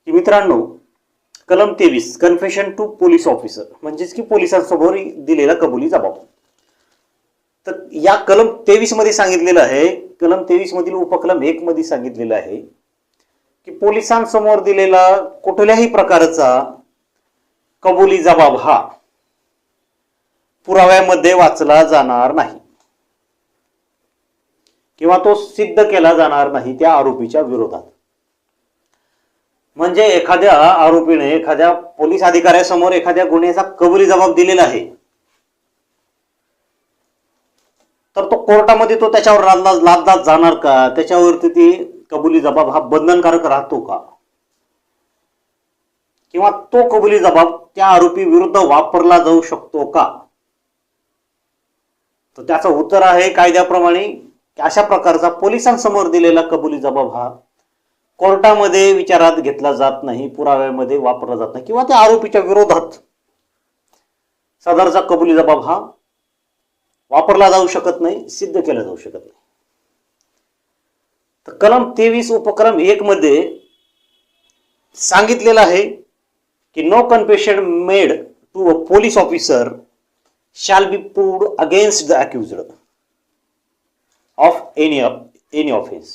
की मित्रांनो, कलम 23 कन्फेशन टू पोलीस ऑफिसर म्हणजेच की पोलिसांसमोर दिलेला कबुली जबाब. तर या कलम 23 मध्ये सांगितलेलं आहे, कलम 23 मधील उपकलम 1 मध्ये सांगितलेलं आहे की पोलिसांसमोर दिलेला कुठल्याही प्रकारचा कबुली जबाब हा पुराव्यामध्ये वाचला जाणार नाही किंवा तो सिद्ध केला जाणार नाही त्या आरोपीच्या विरोधात. म्हणजे एखाद्या आरोपीने एखाद्या पोलीस अधिकाऱ्यासमोर एखाद्या गुन्ह्याचा कबुली जबाब दिलेला आहे, तर तो कोर्टामध्ये तो त्याच्यावर लादला जाणार का? त्याच्यावरती ती कबुली जबाब हा बंधनकारक राहतो का? किंवा तो कबुली जबाब त्या आरोपी विरुद्ध वापरला जाऊ शकतो का? तर त्याचं उत्तर आहे कायद्याप्रमाणे अशा प्रकारचा पोलिसांसमोर दिलेला कबुली जबाब हा कोर्टामध्ये विचारात घेतला जात नाही, पुराव्यामध्ये वापरला जात नाही किंवा त्या आरोपीच्या विरोधात सदरचा कबुली जबाब हा वापरला जाऊ शकत नाही, सिद्ध केला जाऊ शकत नाही. तर कलम 23 उपकलम 1 मध्ये सांगितलेलं आहे की no confession made to a police officer shall be proved against the accused of any offense.